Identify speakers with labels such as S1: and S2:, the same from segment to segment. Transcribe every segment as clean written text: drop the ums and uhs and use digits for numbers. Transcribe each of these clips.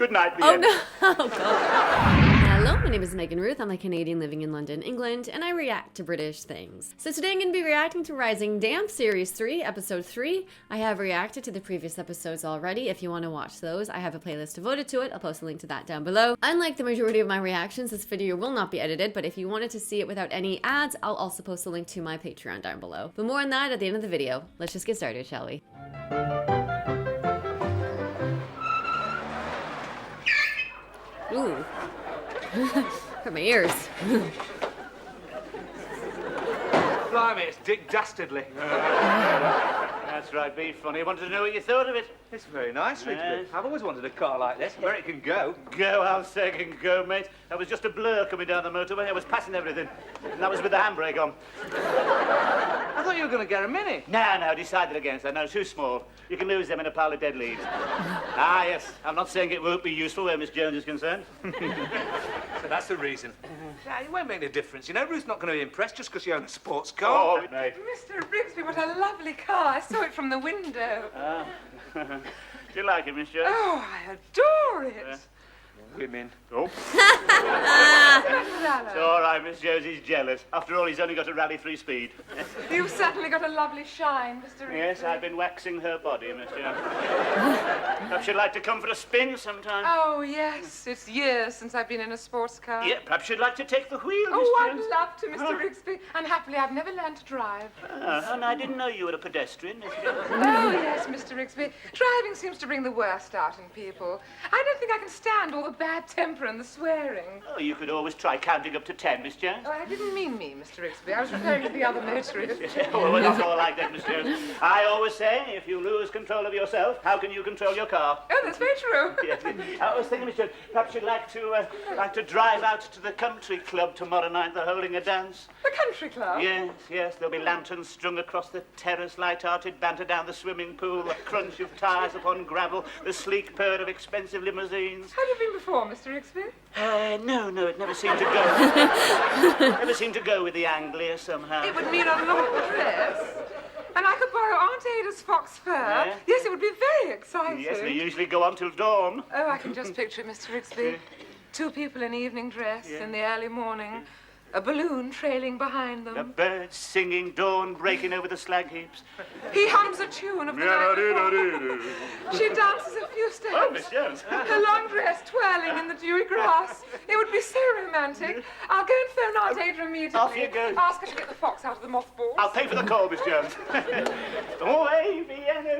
S1: Good night,
S2: Oh,
S1: Vienna.
S2: no. Oh, God. Hello, my name is Megan Ruth. I'm a Canadian living in London, England, and I react to British things. So today I'm going to be reacting to Rising Damp Series 3, Episode 3. I have reacted to the previous episodes already. If you want to watch those, I have a playlist devoted to it. I'll post a link to that down below. Unlike the majority of my reactions, this video will not be edited, but if you wanted to see it without any ads, I'll also post a link to my Patreon down below. But more on that at the end of the video. Let's just get started, shall we? Ooh. Hurt my ears.
S3: Blimey, it's Dick Dastardly.
S1: That's right, be funny. I wanted to know what you thought of it.
S3: It's very nice, Rigsby.
S1: Yes.
S3: I've always wanted a car like this, where it can go.
S1: Go, I'll say it can go, mate. That was just a blur coming down the motorway. I was passing everything. And that was with the handbrake on.
S3: I thought you were going to get a Mini.
S1: No, decided against that. No, too small. You can lose them in a pile of dead leaves. Ah, yes. I'm not saying it won't be useful where Miss Jones is concerned.
S3: So that's the reason. Yeah, it won't make any difference. You know, Ruth's not going to be impressed just because you own a sports car.
S1: Oh, mate.
S4: Mr. Rigsby, what a lovely car. I saw it from the window.
S1: Do you like it, Miss Jones?
S4: Oh, I adore it.
S3: Women.
S1: Oh.
S4: Mr.
S1: It's all right, Miss Jones. He's jealous. After all, he's only got a Rally 3 speed.
S4: You've certainly got a lovely shine, Mr. Rigsby.
S1: Yes, I've been waxing her body, Miss Jones. Perhaps you'd like to come for a spin sometime?
S4: Oh, yes. It's years since I've been in a sports car.
S1: Yeah, perhaps you'd like to take the wheel, Miss
S4: Oh,
S1: Jones?
S4: I'd love to, Mr. Rigsby. Unhappily, I've never learned to drive.
S1: Oh, no, I didn't know you were a pedestrian, Miss Jones.
S4: Oh, yes, Mr. Rigsby. Driving seems to bring the worst out in people. I don't think I can stand all the bad temper and the swearing.
S1: Oh, you could always try counting up to 10, Miss Jones.
S4: Oh, I didn't mean me, Mr. Rigsby. I was referring to the other motorist.
S1: Well, we're not all like that, Miss Jones. I always say, if you lose control of yourself, how can you control your car?
S4: Oh, that's very true.
S1: Yes. I was thinking, Miss Jones, perhaps you'd like to drive out to the country club tomorrow night. They're holding a dance.
S4: The country club?
S1: Yes. There'll be lanterns strung across the terrace, light-hearted banter down the swimming pool, the crunch of tyres upon gravel, the sleek purr of expensive limousines.
S4: Have you been before, Mr. Rigsby?
S1: No, it never seemed to go. Never seemed to go with the Anglia somehow.
S4: It would mean a long dress. And I could borrow Aunt Ada's fox fur.
S1: Yeah?
S4: Yes, it would be very exciting.
S1: Yes, they usually go on till dawn.
S4: Oh, I can just picture it, Mr. Rigsby. Two people in evening dress in the early morning. A balloon trailing behind them.
S1: The birds singing, dawn breaking over the slag heaps.
S4: He hums a tune of the night before. She dances a few steps.
S1: Oh, Miss Jones.
S4: Her long dress twirling in the dewy grass. It would be so romantic. I'll go and phone Aunt Ada immediately.
S1: Off you go.
S4: Ask her to get the fox out of the mothballs.
S1: I'll pay for the call, Miss Jones. Oh, hey,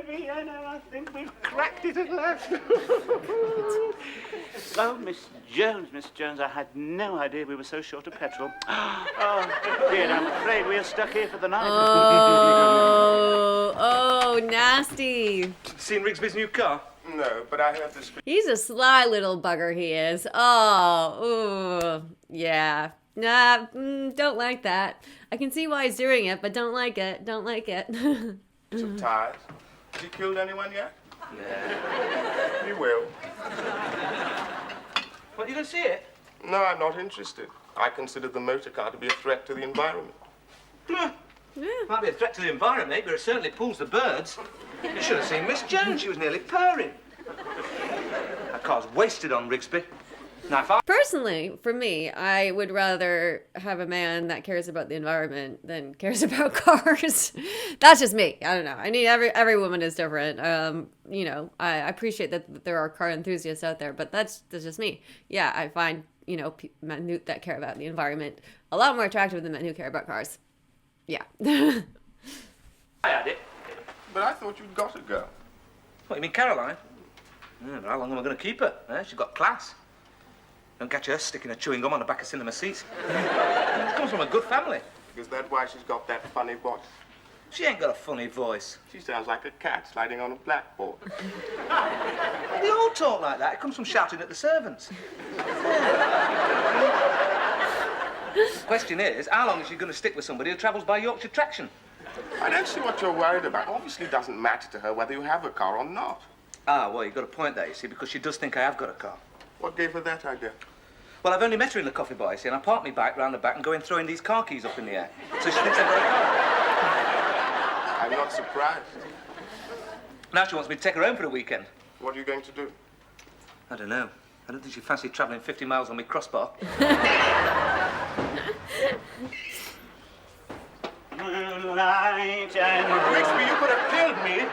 S1: Vienna, I think we've cracked it at last. Oh, Miss Jones, I had no idea we were so short of petrol. Oh, dear, I'm afraid we are stuck here for the night.
S2: Oh, nasty.
S3: Seen Rigsby's new car?
S5: No, but I heard this.
S2: He's a sly little bugger, he is. Oh, ooh, yeah. Nah, don't like that. I can see why he's doing it, but don't like it. Don't like it.
S5: Some tires. Has he killed anyone yet? Yeah. He will.
S3: What, you don't see it?
S5: No, I'm not interested. I consider the motor car to be a threat to the environment.
S3: Might be a threat to the environment, but it certainly pulls the birds. You should have seen Miss Jones. She was nearly purring. That car's wasted on Rigsby. Now, if I...
S2: Personally, for me, I would rather have a man that cares about the environment than cares about cars. That's just me. I don't know. I mean, every woman is different. You know, I appreciate that there are car enthusiasts out there, but that's just me. Yeah, I find, you know, men that care about the environment a lot more attractive than men who care about cars. Yeah.
S3: I had it.
S5: But I thought you'd got a girl.
S3: What, you mean Caroline? Yeah, but how long am I going to keep her? She's got class. Don't catch her sticking a chewing gum on the back of cinema seats. She comes from a good family.
S5: Is that why she's got that funny voice?
S3: She ain't got a funny voice.
S5: She sounds like a cat sliding on a blackboard.
S3: They all talk like that. It comes from shouting at the servants. The question is, how long is she going to stick with somebody who travels by Yorkshire traction?
S5: I don't see what you're worried about. Obviously, it doesn't matter to her whether you have a car or not.
S3: Ah, well, you've got a point there, you see, because she does think I have got a car.
S5: What gave her that idea?
S3: Well, I've only met her in the coffee bar, you see, and I park my bike round the back and go in throwing these car keys up in the air. So she thinks I've got a car.
S5: I'm not surprised.
S3: Now she wants me to take her home for the weekend.
S5: What are you going to do?
S3: I don't know. I don't think she fancied travelling 50 miles on my crossbar.
S1: Moonlight and...
S5: Rigsby, you could have killed me.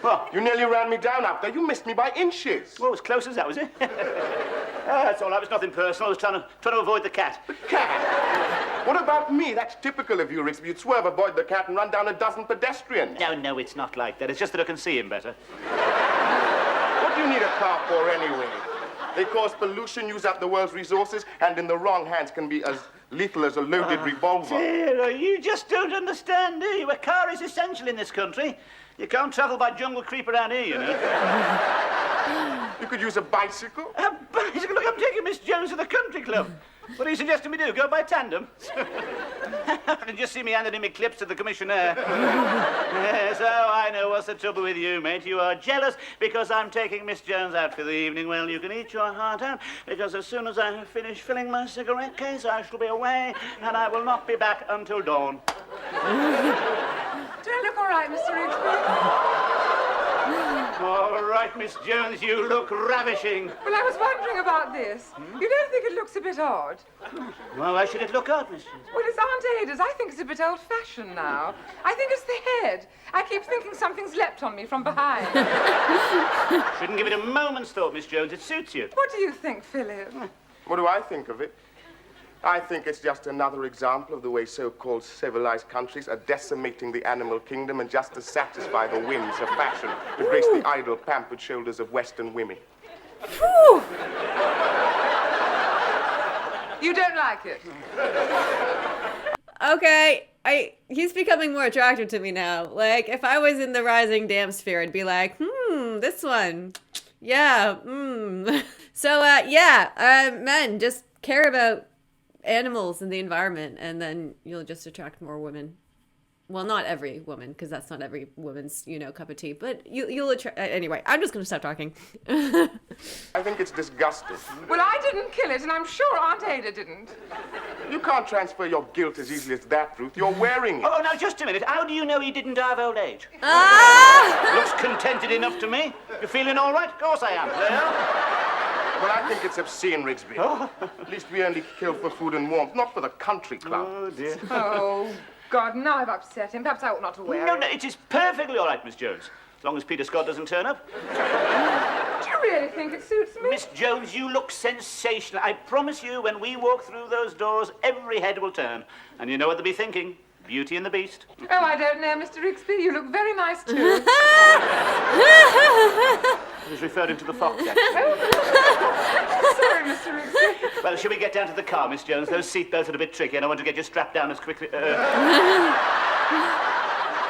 S1: What?
S5: You nearly ran me down out there. You missed me by inches.
S1: Well, as close as that, was it? That's all right. It was nothing personal. I was trying to avoid the cat.
S5: The cat? What about me? That's typical of you, Rigsby. You'd swerve, avoid the cat, and run down a dozen pedestrians.
S1: No, it's not like that. It's just that I can see him better.
S5: What do you need a car for, anyway? They cause pollution, use up the world's resources, and in the wrong hands can be as lethal as a loaded revolver.
S1: Dear, you just don't understand, do you? A car is essential in this country. You can't travel by jungle creep around here, you know.
S5: You could use a bicycle.
S1: A bicycle? Look, I'm taking Miss Jones to the country club. What are you suggesting we do? Go by tandem? I can just see me handing him clips to the commissioner. Yes, oh, I know. What's the trouble with you, mate? You are jealous because I'm taking Miss Jones out for the evening. Well, you can eat your heart out, because as soon as I have finished filling my cigarette case, I shall be away, and I will not be back until dawn.
S4: Do I look all right, Mr. Rigsby?
S1: All right, Miss Jones, you look ravishing.
S4: Well, I was wondering about this. You don't think it looks a bit odd?
S1: Well, why should it look odd, Miss Jones?
S4: Well, it's Aunt Ada's. I think it's a bit old-fashioned now. I think it's the head. I keep thinking something's leapt on me from behind.
S1: Shouldn't give it a moment's thought, Miss Jones. It suits you.
S4: What do you think, Philip?
S5: What do I think of it? I think it's just another example of the way so-called civilized countries are decimating the animal kingdom and just to satisfy the whims of fashion, to grace the idle, pampered shoulders of Western women.
S4: Phew! You don't like it?
S2: Okay, he's becoming more attractive to me now. Like, if I was in the rising damn sphere, I'd be like, this one. Yeah, So, men, just care about animals and the environment, and then you'll just attract more women. Well, not every woman, because that's not every woman's, cup of tea. But you'll attract... Anyway, I'm just going to stop talking.
S5: I think it's disgusting.
S4: Well, I didn't kill it, and I'm sure Aunt Ada didn't.
S5: You can't transfer your guilt as easily as that, Ruth. You're wearing it.
S1: Oh, now, just a minute. How do you know he didn't die of old age? Looks contented enough to me. You feeling all right? Of course I am.
S5: Well, I think it's obscene, Rigsby.
S1: Oh.
S5: At least we only kill for food and warmth, not for the country club.
S1: Oh, dear.
S4: Oh, God, now I've upset him. Perhaps I ought not to wear it.
S1: No, it is perfectly all right, Miss Jones. As long as Peter Scott doesn't turn up.
S4: Do you really think it suits me?
S1: Miss Jones, you look sensational. I promise you, when we walk through those doors, every head will turn. And you know what they'll be thinking. Beauty and the Beast.
S4: Oh, I don't know, Mr. Rigsby. You look very nice, too.
S1: I was referring to the fox, actually.
S4: Sorry, Mr. Rigsby.
S1: Well, shall we get down to the car, Miss Jones? Those seatbelts are a bit tricky, and I want to get you strapped down as quickly...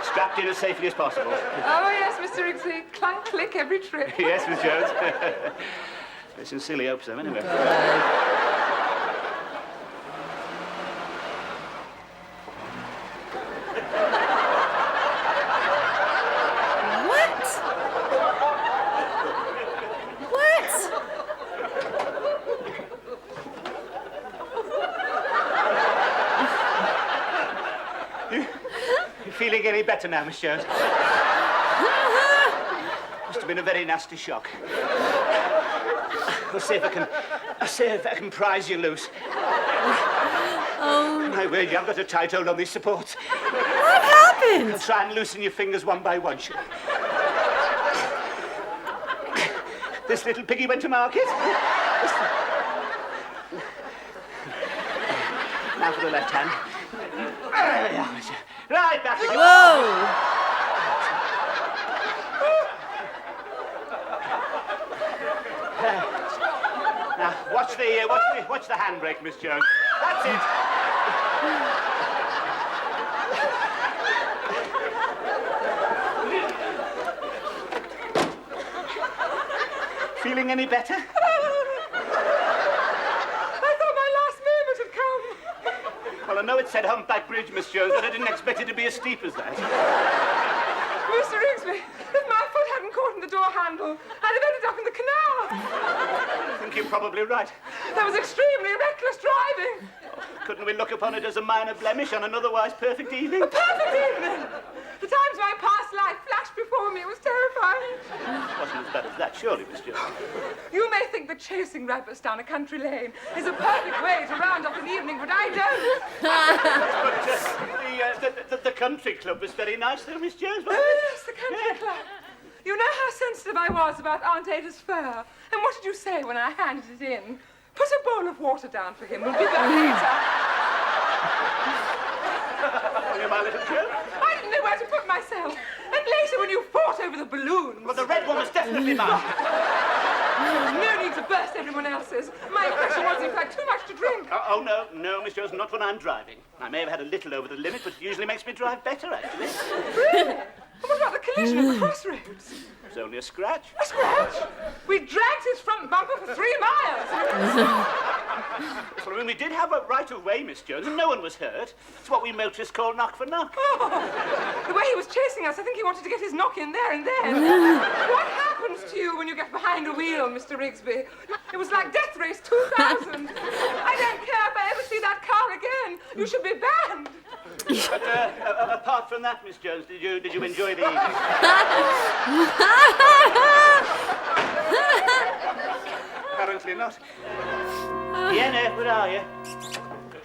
S1: strapped in as safely as possible.
S4: Oh, yes, Mr. Rigsby. Clunk, click every trip.
S1: Yes, Miss Jones. I sincerely hope so, anyway. Feeling any better now, Miss Jones? Must have been a very nasty shock. I'll see if I can prise you loose.
S2: Oh.
S1: My word, you haven't got a tight hold on these supports.
S2: What happened?
S1: I'll try and loosen your fingers one by one. This little piggy went to market. Now for the left hand. There we are, monsieur. Right, back again.
S2: Whoa!
S1: Now, watch the handbrake, Miss Jones. That's it. Feeling any better?
S4: I thought my last moment had come.
S1: Well, I know it said Humpback Bridge, Miss Jones, but I didn't expect it to be as steep as that.
S4: Mr. Rigsby, if my foot hadn't caught in the door handle, I'd have ended up in the canal.
S1: I think you're probably right.
S4: That was extremely reckless driving.
S1: Couldn't we look upon it as a minor blemish on an otherwise perfect evening?
S4: A perfect evening. The times of my past life flash flashed before me. It was terrifying.
S1: It wasn't as bad as that, surely, Miss Jones.
S4: You may think that chasing rabbits down a country lane is a perfect way to round up an evening, but I don't.
S1: But the country club was very nice, though, Miss Jones, wasn't
S4: Oh,
S1: it?
S4: yes, the country club. You know how sensitive I was about Aunt Ada's fur. And what did you say when I handed it in? Put a bowl of water down for him. We'll be back later.
S1: Oh, you my little Joe?
S4: I didn't know where to put myself. And later when you fought over the balloons.
S1: Well, the red one was definitely mine.
S4: No need to burst everyone else's. My impression was, in fact, too much to drink.
S1: Oh, no, Miss Jones, not when I'm driving. I may have had a little over the limit, but it usually makes me drive better, actually.
S4: Really? What about the collision at the crossroads?
S1: It's only a scratch.
S4: A scratch? We dragged his front bumper for 3 miles.
S1: Well, I mean, we did have a right of way, Miss Jones, and no one was hurt. It's what we motorists call knock for knock.
S4: Oh, the way he was chasing us, I think he wanted to get his knock in there and then. What happens to you when you get behind a wheel, Mr. Rigsby? It was like Death Race 2000. I don't care if I ever see that car again. You should be banned.
S1: But apart from that, Miss Jones, did you enjoy the evening? Apparently not. Vienna, where are you?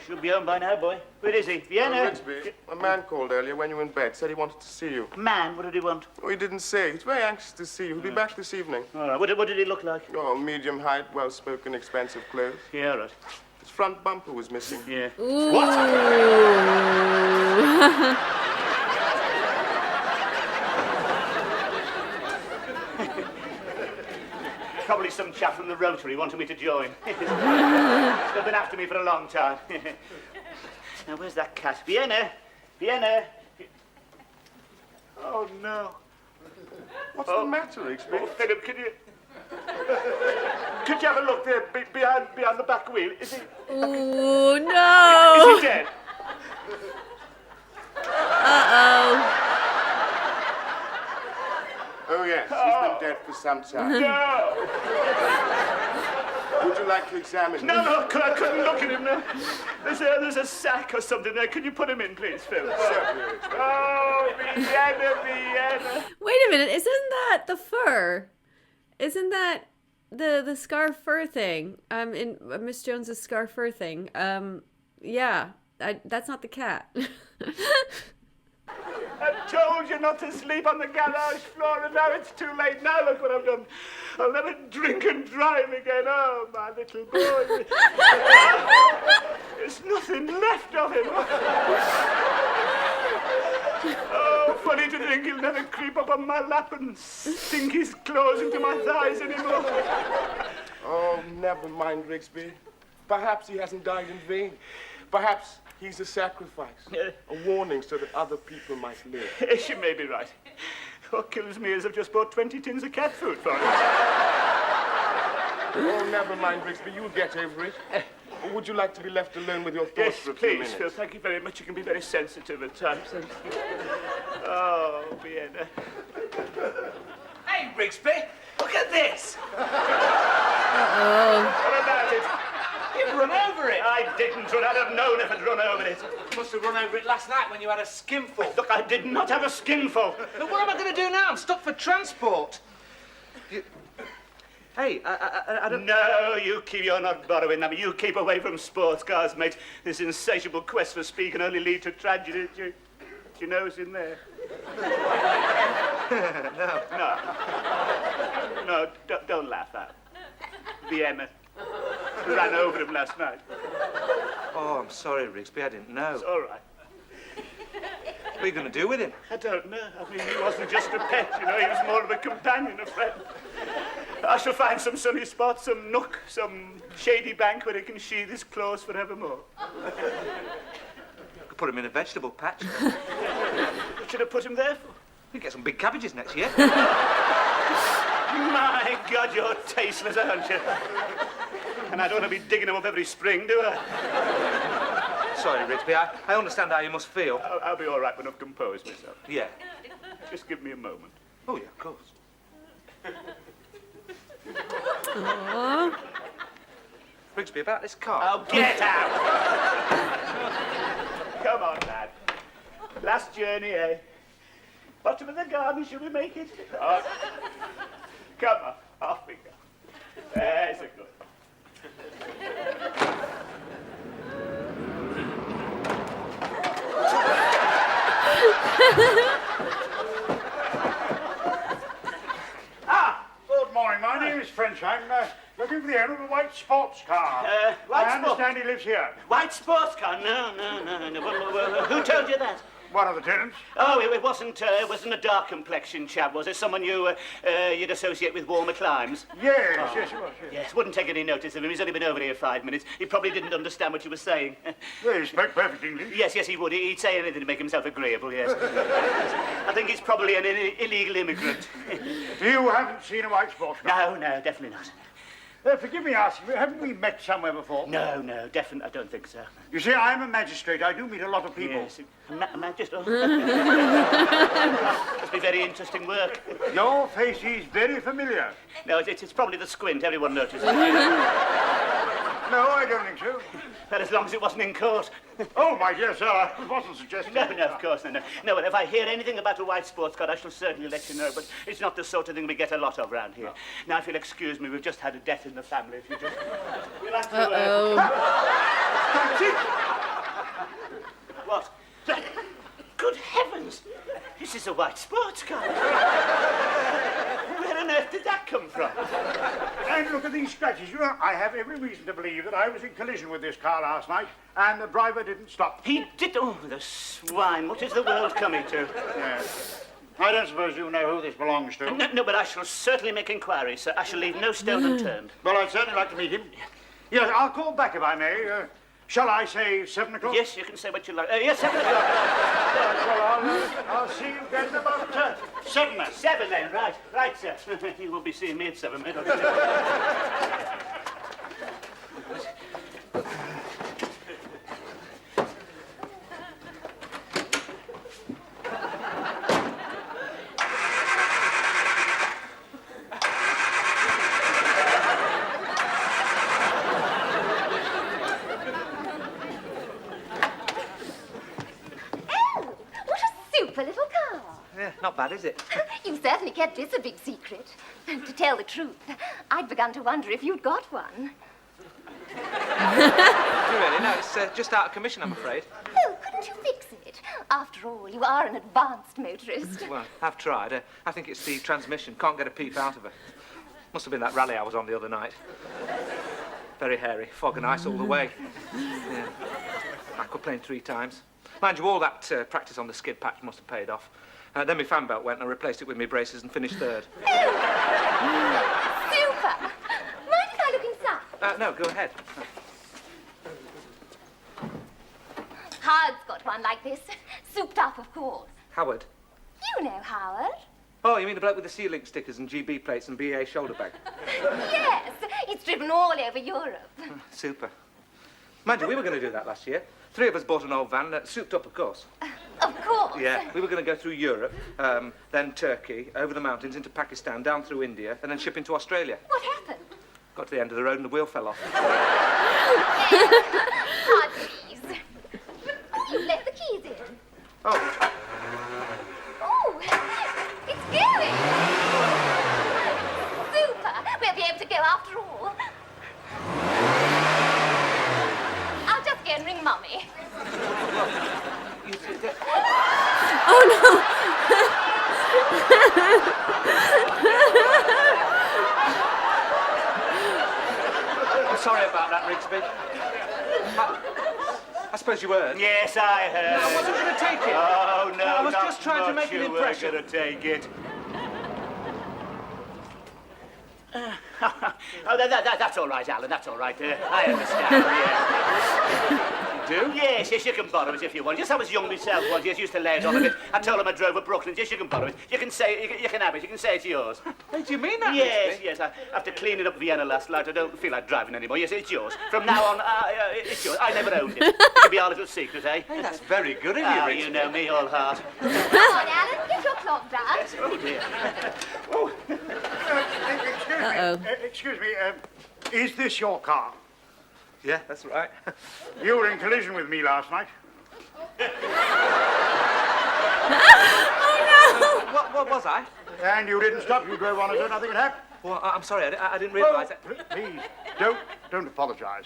S1: Should be home by now, boy. Where is he? Vienna?
S5: Rigsby, a man called earlier when you were in bed, said he wanted to see you.
S1: Man, what did he want?
S5: Oh, he didn't say. He's very anxious to see you. He'll be back this evening.
S1: All right, what did he look like?
S5: Oh, medium height, well-spoken, expensive clothes.
S1: Yeah, all right.
S5: His front bumper was missing.
S1: Yeah.
S2: What?
S1: Probably some chap from the Rotary wanted me to join. They've been after me for a long time. Now, where's that cat? Vienna! Vienna! Oh, no.
S5: What's the matter, Rigsby?
S1: Oh, Philip, could you have a look there behind the back wheel? Is he...
S2: Oh, no.
S1: Is he dead?
S2: Uh-oh.
S5: Oh, yes. He's been dead for some time.
S1: No!
S5: Would you like to examine him?
S1: No, I couldn't look at him now. There's a sack or something there. Could you put him in, please, Phil?
S5: Certainly, Rigsby.
S1: Oh, Vienna!
S2: Wait a minute, isn't that the fur? Isn't that the scarf fur thing? In Miss Jones's scarf fur thing. Yeah, that's not the cat.
S1: I told you not to sleep on the garage floor, and now it's too late. Now look what I've done. I'll never drink and drive again. Oh, my little boy. There's nothing left of him. Oh, funny to think he'll never creep up on my lap and sink his claws into my thighs anymore.
S5: Oh, never mind, Rigsby. Perhaps he hasn't died in vain. Perhaps he's a sacrifice. A warning so that other people might live.
S1: She may be right. What kills me is I've just bought 20 tins of cat food for him.
S5: Oh, never mind, Rigsby. You'll get over it. Or would you like to be left alone with your thoughts
S1: Yes,
S5: for a few
S1: please,
S5: minutes?
S1: Phil. Thank you very much. You can be very sensitive at times. Oh, Vienna.
S3: Hey, Rigsby, look at this.
S2: Uh-oh.
S1: What about it?
S3: You've run over it.
S1: I didn't run. I'd have known if I'd run over it.
S3: You must have run over it last night when you had a skinful.
S1: Look, I did not have a skinful.
S3: Now, what am I going to do now? I'm stuck for transport. Hey, I don't...
S1: No, you're not borrowing them. You keep away from sports cars, mate. This insatiable quest for speed can only lead to tragedy. Do you know who's in there? No, don't laugh out. Vienna ran over him last night.
S3: Oh, I'm sorry, Rigsby. I didn't know.
S1: It's all right.
S3: What are you going to do with him?
S1: I don't know. I mean, he wasn't just a pet, you know. He was more of a companion, a friend. I shall find some sunny spot, some nook, some shady bank where he can sheathe his claws forevermore.
S3: Could put him in a vegetable patch.
S1: What should I put him there for?
S3: You get some big cabbages next year.
S1: My God, you're tasteless, aren't you? And I don't want to be digging him up every spring, do I?
S3: Sorry, Rigsby. I understand how you must feel.
S1: I'll be all right when I've composed myself.
S3: Yeah.
S1: Just give me a moment.
S3: Oh, yeah, of course.
S2: Aww.
S3: Rigsby, about this car.
S1: Oh, get out! Come on, lad. Last journey, eh? Bottom of the garden, shall we make it? Oh. Come on, off we go. There's a good one.
S6: Good morning. My name is French. I'm looking for the owner of a white sports car.
S1: White
S6: I understand he lives here.
S1: White sports car? No. Well, who told you that?
S6: One of the tenants.
S1: Oh, it wasn't a dark complexion chap, was it? Someone you'd associate with warmer climes?
S6: Yes, yes, it was. Yes.
S1: Yes, wouldn't take any notice of him. He's only been over here 5 minutes. He probably didn't understand what you were saying.
S6: Well, he spoke perfect English.
S1: Yes, he would. He'd say anything to make himself agreeable, yes. I think he's probably an illegal immigrant.
S6: You haven't seen a white sports car?
S1: No, definitely not.
S6: Forgive me asking, haven't we met somewhere before?
S1: No, definitely, I don't think so.
S6: You see, I'm a magistrate. I do meet a lot of people.
S1: Yes, a magistrate. Must be very interesting work.
S6: Your face is very familiar.
S1: No, it's probably the squint. Everyone notices.
S6: No, I don't think so.
S1: But as long as it wasn't in court.
S6: Oh, my dear sir, I wasn't suggesting.
S1: No, of course, no. No, but if I hear anything about a white sports car, I shall certainly let you know. But it's not the sort of thing we get a lot of round here. No. Now, if you'll excuse me, we've just had a death in the family. If you just... We'll have to... What? Good heavens! This is a white sports car. Where on earth did that come from?
S6: And look at these scratches. You know, I have every reason to believe that I was in collision with this car last night, and the driver didn't stop.
S1: He did... Oh, the swine. What is the world coming to?
S6: Yes. I don't suppose you know who this belongs to.
S1: No, but I shall certainly make inquiries, sir. I shall leave no stone unturned.
S6: Well, I'd certainly like to meet him. Yes, I'll call back if I may. Shall I say 7 o'clock?
S1: Yes, you can say what you like. Yes, 7 o'clock.
S6: Well, I'll see you guys about 7 then.
S1: 7 then, right, sir. You won't be seeing me at 7, mate.
S3: Not bad, is it?
S7: You certainly kept this a big secret. To tell the truth, I'd begun to wonder if you'd got one.
S3: Do you really? No, it's just out of commission, I'm afraid.
S7: Oh, couldn't you fix it? After all, you are an advanced motorist.
S3: Well, I've tried. I think it's the transmission. Can't get a peep out of it. Must have been that rally I was on the other night. Very hairy. Fog and ice all the way. Yeah. Aquaplane 3 times. Mind you, all that practice on the skid patch must have paid off. Then my fan belt went and I replaced it with my braces and finished 3rd.
S7: Oh, super! Mind if I look inside?
S3: No, go ahead.
S7: Howard's got one like this. Souped up, of course.
S3: Howard?
S7: You know Howard.
S3: Oh, you mean the bloke with the C-Link stickers and GB plates and BA shoulder bag?
S7: Yes, he's driven all over Europe.
S3: Super. Mind you, we were going to do that last year. 3 of us bought an old van, souped up, of course.
S7: Of course.
S3: Yeah, we were going to go through Europe, then Turkey, over the mountains into Pakistan, down through India, and then ship into Australia.
S7: What happened?
S3: Got to the end of the road and the wheel fell off.
S7: Hard, please. You left the keys in.
S3: Oh.
S7: Oh, it's going. Super. We'll be able to go after all. I'll just go and ring Mummy.
S2: Oh no!
S3: I'm sorry about that, Rigsby. I suppose you heard.
S1: Yes, I heard.
S3: I wasn't going to take it.
S1: Oh, no,
S3: I was
S1: not
S3: just trying to
S1: much
S3: make an
S1: you
S3: impression.
S1: were going to take it. Oh, that's all right, Alan, that's all right. I understand, yeah. You do? Yes, you can borrow it if you want. Yes, I was young myself once. Yes, used to lay it on a bit. I told him I drove at Brooklyn. Yes, you can borrow it. You can say, you can have it. You can say it's yours.
S3: Hey, do you mean that,
S1: Yes,
S3: Rigsby?
S1: yes. After cleaning up Vienna last night, I don't feel like driving anymore. Yes, it's yours. From now on, it's yours. I never owned it. It could be our little secret, eh?
S3: Hey, that's very good of you,
S1: Oh,
S3: Rigsby.
S1: you know me, all heart.
S7: Come on, Alan, get your clock down.
S1: Yes, oh, dear.
S6: Excuse me, is this your car?
S3: Yeah, that's right.
S6: You were in collision with me last night.
S2: Oh
S3: What was I?
S6: And you didn't stop. You drove on as though nothing had happened.
S3: Well, I'm sorry, I didn't realise that.
S6: Please, don't apologise.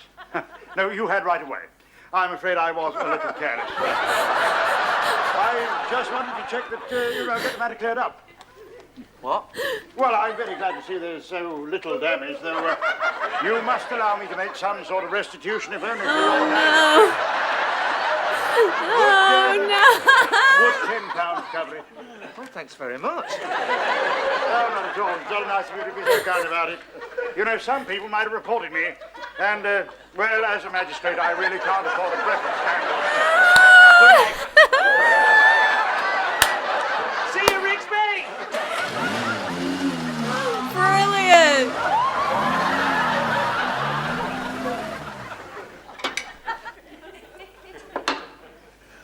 S6: No, you had right away. I'm afraid I was a little careless. I just wanted to check that, get the matter cleared up.
S3: What?
S6: Well, I'm very glad to see there's so little damage, though you must allow me to make some sort of restitution, if only for your name.
S2: Oh, no!
S6: Would £10 cover it?
S3: Well, thanks very much.
S6: Oh, not at all. It's all nice of you to be so kind about it. You know, some people might have reported me, and, well, as a magistrate, I really can't afford a breakfast scandal. Good night.
S3: See you, Rigsby!
S2: Brilliant!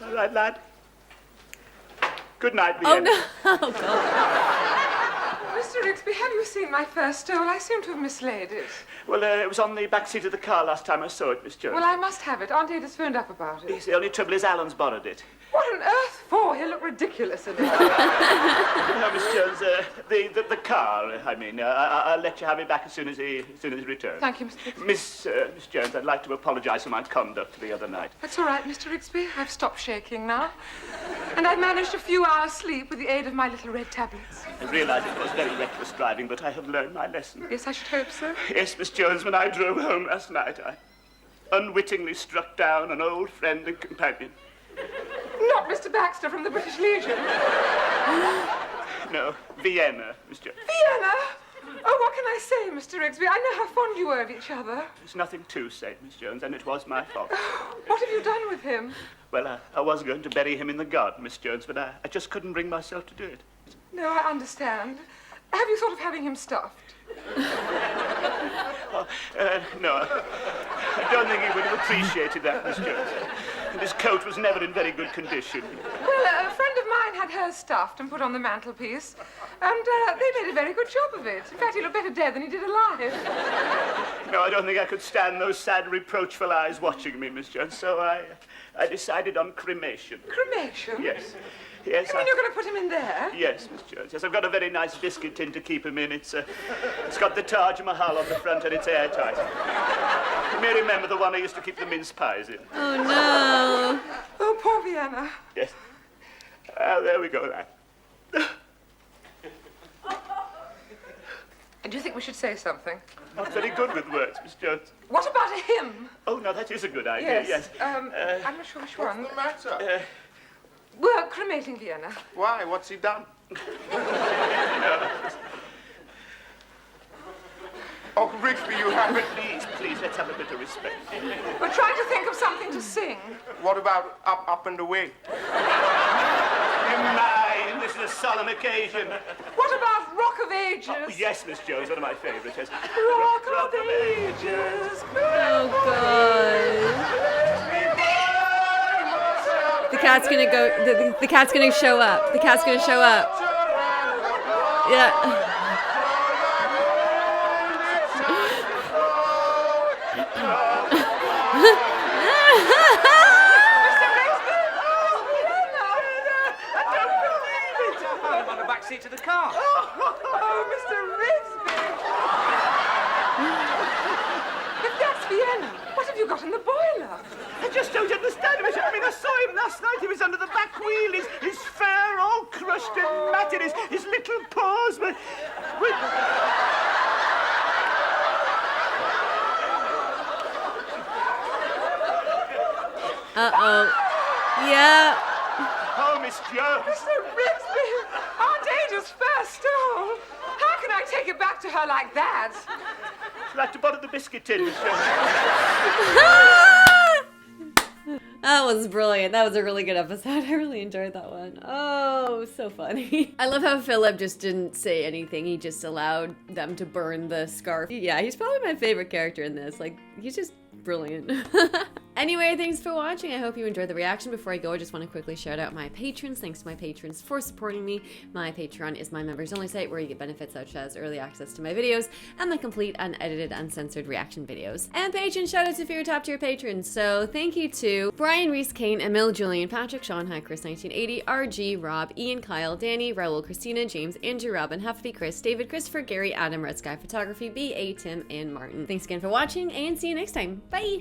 S1: All right, lad. Good night,
S2: Oh,
S1: Vienna.
S2: no! Oh, God.
S4: Mr. Rigsby, have you seen my fur stole? I seem to have mislaid it.
S1: Well, it was on the back seat of the car last time I saw it, Miss Jones.
S4: Well, I must have it. Aunt Ada's phoned up about it.
S1: Yes, the only trouble is Alan's borrowed it.
S4: What on earth for? He'll look ridiculous in it.
S1: No, Miss Jones, the car, I mean. I'll let you have it back as soon as he returns.
S4: Thank you, Mr. Rigsby.
S1: Miss Jones, I'd like to apologise for my conduct the other night.
S4: That's all right, Mr. Rigsby. I've stopped shaking now. And I've managed a few hours' sleep with the aid of my little red tablets.
S1: I realise it was very reckless driving, but I have learned my lesson.
S4: Yes, I should hope so.
S1: Yes, Miss Jones, when I drove home last night, I unwittingly struck down an old friend and companion.
S4: Not Mr. Baxter from the British Legion.
S1: No, Vienna, Miss Jones.
S4: Vienna? Oh, what can I say, Mr. Rigsby? I know how fond you were of each other.
S1: There's nothing to say, Miss Jones, and it was my fault.
S4: What have you done with him?
S1: Well, I was going to bury him in the garden, Miss Jones, but I just couldn't bring myself to do it.
S4: No, I understand. Have you thought of having him stuffed?
S1: No, I don't think he would have appreciated that, Miss Jones. And his coat was never in very good condition.
S4: Well, a friend of mine had hers stuffed and put on the mantelpiece, and they made a very good job of it. In fact, he looked better dead than he did alive.
S1: No, I don't think I could stand those sad, reproachful eyes watching me, Miss Jones, so I decided on cremation.
S4: Cremation?
S1: Yes. Yes,
S4: You mean you're going to put him in there?
S1: Yes, Miss Jones. Yes, I've got a very nice biscuit tin to keep him in. It's got the Taj Mahal on the front and it's airtight. You may remember the one I used to keep the mince pies in.
S2: Oh, no.
S4: Oh, poor Vienna.
S1: Yes. There we go, then.
S4: Do you think we should say something?
S1: Not very good with words, Miss Jones.
S4: What about a hymn?
S1: Oh, no, that is a good idea, yes.
S4: I'm not sure which one.
S5: What's the matter?
S4: We're cremating Vienna.
S5: Why? What's he done? Oh, Rigsby, you haven't.
S1: Please, let's have a bit of respect.
S4: We're trying to think of something to sing.
S5: What about Up and Away?
S1: My, this is a solemn occasion.
S4: What about Rock of Ages?
S1: Oh, yes, Miss Jones, one of my favourites, yes.
S4: Rock of Ages.
S2: Oh, God. The cat's gonna go, the cat's gonna show up. The cat's gonna show up. Yeah.
S3: I'm on the back seat of the car.
S4: Oh, Mr. Rigsby. If that's Vienna, what have you got in the boiler?
S1: I just don't understand him. I mean, I saw him last night. He was under the back wheel. His fur all crushed and matted. His little paws were...
S2: Uh-oh. Yeah.
S1: Oh, Miss Jones.
S4: Mr. Rigsby, Aunt Ada's fur stole. How can I take it back to her like that?
S1: I'd like to borrow the biscuit tin, Miss Jones.
S2: That was brilliant. That was a really good episode. I really enjoyed that one. Oh, so funny. I love how Philip just didn't say anything. He just allowed them to burn the scarf. Yeah, he's probably my favorite character in this. Like, he's just brilliant. Anyway, thanks for watching. I hope you enjoyed the reaction. Before I go, I just want to quickly shout out my patrons. Thanks to my patrons for supporting me. My Patreon is my members only site where you get benefits such as early access to my videos and my complete unedited, uncensored reaction videos. And patron shoutouts if you're a top tier patron. So thank you to Brian, Reese, Kane, Emil, Julian, Patrick, Sean, Hi, Chris, 1980, RG, Rob, Ian, Kyle, Danny, Raul, Christina, James, Andrew, Robin, Huffy, Chris, David, Christopher, Gary, Adam, Red Sky Photography, B.A., Tim, and Martin. Thanks again for watching and see you next time. Bye!